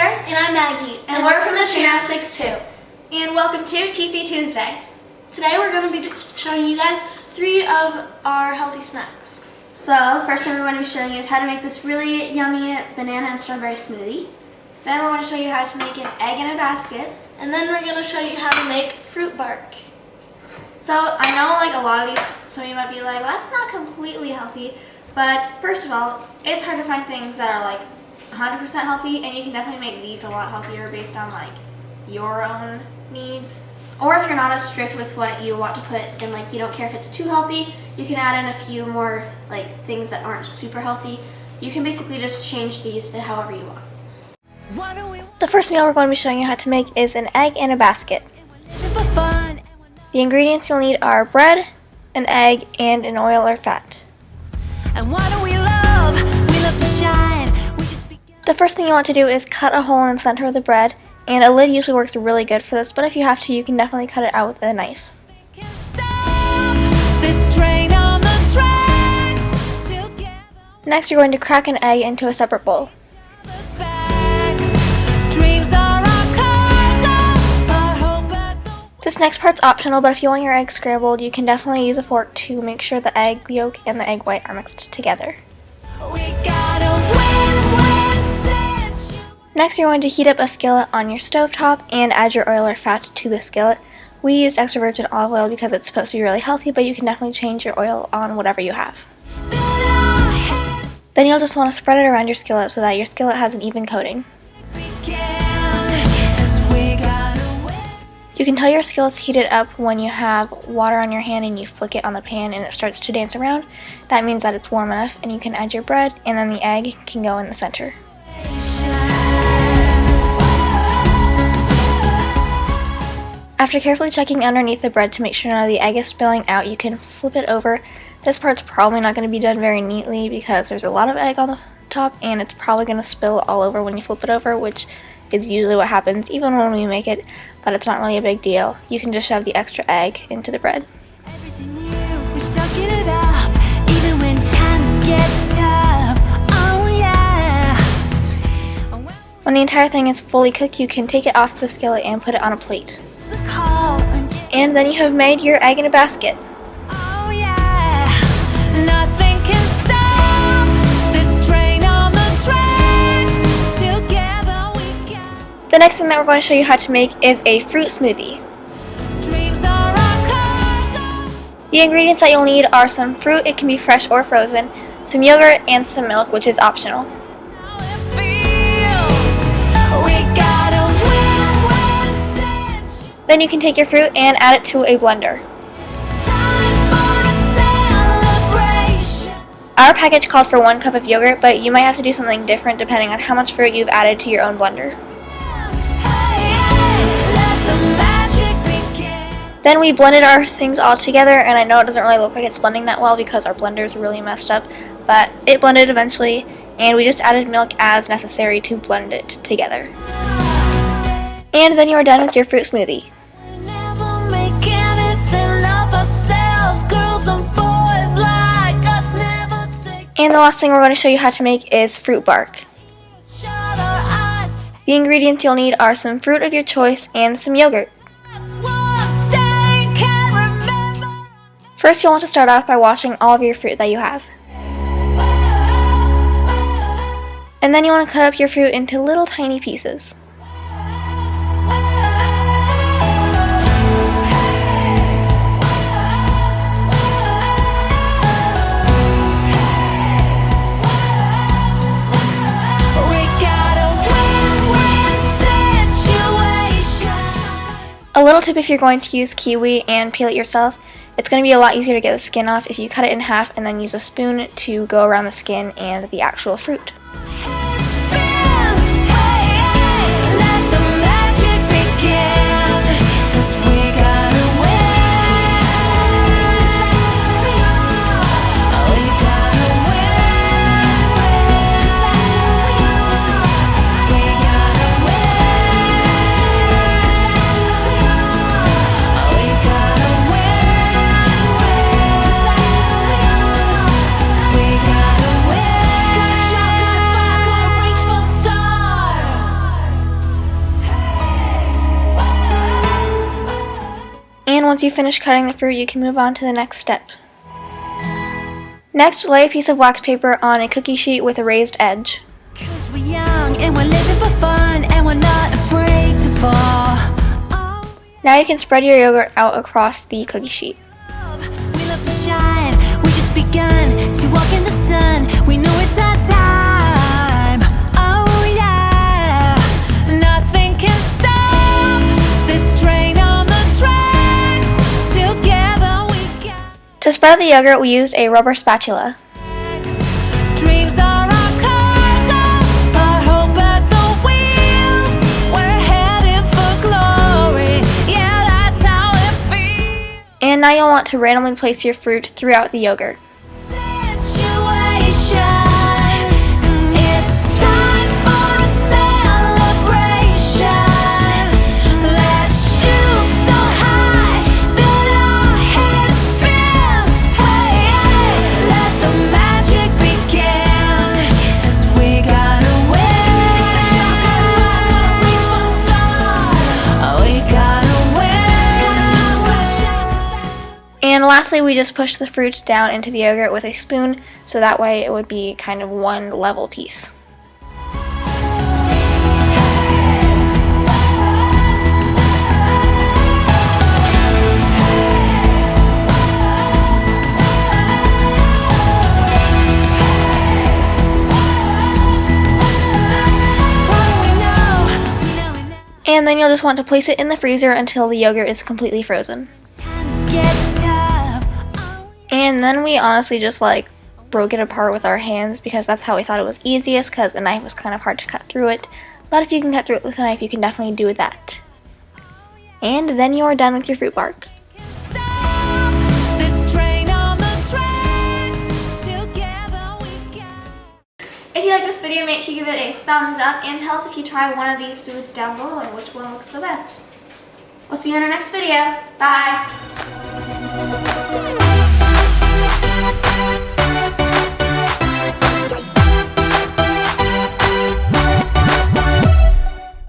Ciera. And I'm Maggie. And we're from the Gymnastics too. And welcome to TC2SDAY. Today we're going to be showing you guys 3 of our healthy snacks. So the first thing we're going to be showing you is how to make this really yummy banana and strawberry smoothie. Then we're going to show you how to make an egg in a basket. And then we're going to show you how to make fruit bark. So I know like a lot of you, some of you might be like, well, that's not completely healthy. But first of all, it's hard to find things that are like 100% healthy, and you can definitely make these a lot healthier based on like your own needs. Or if you're not as strict with what you want to put and like you don't care if it's too healthy, you can add in a few more like things that aren't super healthy. You can basically just change these to however you want. The first meal we're going to be showing you how to make is an egg in a basket. The ingredients you'll need are bread, an egg, and an oil or fat. And what do we love? We love to shine. The first thing you want to do is cut a hole in the center of the bread, and a lid usually works really good for this, but if you have to, you can definitely cut it out with a knife. Next, you're going to crack an egg into a separate bowl. This next part's optional, but if you want your egg scrambled, you can definitely use a fork to make sure the egg yolk and the egg white are mixed together. Next, you're going to heat up a skillet on your stovetop and add your oil or fat to the skillet. We used extra virgin olive oil because it's supposed to be really healthy, but you can definitely change your oil on whatever you have. Then you'll just want to spread it around your skillet so that your skillet has an even coating. You can tell your skillet's heated up when you have water on your hand and you flick it on the pan and it starts to dance around. That means that it's warm enough, and you can add your bread, and then the egg can go in the center. After carefully checking underneath the bread to make sure none of the egg is spilling out, you can flip it over. This part's probably not going to be done very neatly because there's a lot of egg on the top, and it's probably going to spill all over when you flip it over, which is usually what happens even when we make it, but it's not really a big deal. You can just shove the extra egg into the bread. When the entire thing is fully cooked, you can take it off the skillet and put it on a plate. And then you have made your egg in a basket. The next thing that we're going to show you how to make is a fruit smoothie. The ingredients that you'll need are some fruit, it can be fresh or frozen, some yogurt, and some milk, which is optional. Then you can take your fruit and add it to a blender. Our package called for 1 cup of yogurt, but you might have to do something different depending on how much fruit you've added to your own blender. Then we blended our things all together, and I know it doesn't really look like it's blending that well because our blender is really messed up, but it blended eventually, and we just added milk as necessary to blend it together. And then you are done with your fruit smoothie. And the last thing we're going to show you how to make is fruit bark. The ingredients you'll need are some fruit of your choice and some yogurt. First, you'll want to start off by washing all of your fruit that you have. And then you want to cut up your fruit into little tiny pieces. A little tip if you're going to use kiwi and peel it yourself, it's going to be a lot easier to get the skin off if you cut it in half and then use a spoon to go around the skin and the actual fruit. once you finish cutting the fruit, you can move on to the next step. Next, lay a piece of wax paper on a cookie sheet with a raised edge. 'Cause we're young and we're living for fun and we're not afraid to fall. Oh, Now you can spread your yogurt out across the cookie sheet. we love to shine. We just begun to walk in the sun. We know it's our time. Oh yeah. Nothing can stop this train on the tracks. Together we got To spread the yogurt, we used a rubber spatula. dreams are our cargo. Our hope at the wheels. We're heading for glory. Yeah, that's how it feels. And now you'll want to randomly place your fruit throughout the yogurt. Situation. It's time for a celebration. Let's shoot so high that our heads spin. Hey, hey, let the magic begin. 'Cause we gotta win. Reach for the stars. We gotta win. And lastly, we just push the fruit down into the yogurt with a spoon, so that way it would be kind of one level piece. And then you'll just want to place it in the freezer until the yogurt is completely frozen. Times get tough. Oh, And then we honestly just broke it apart with our hands because that's how we thought it was easiest, because a knife was kind of hard to cut through it. But if you can cut through it with a knife, you can definitely do that. And then you are done with your fruit bark. stop this train on the tracks. Together we got. If you like this video, make sure you give it a thumbs up and tell us if you try one of these foods down below and which one looks the best. We'll see you in our next video. Bye!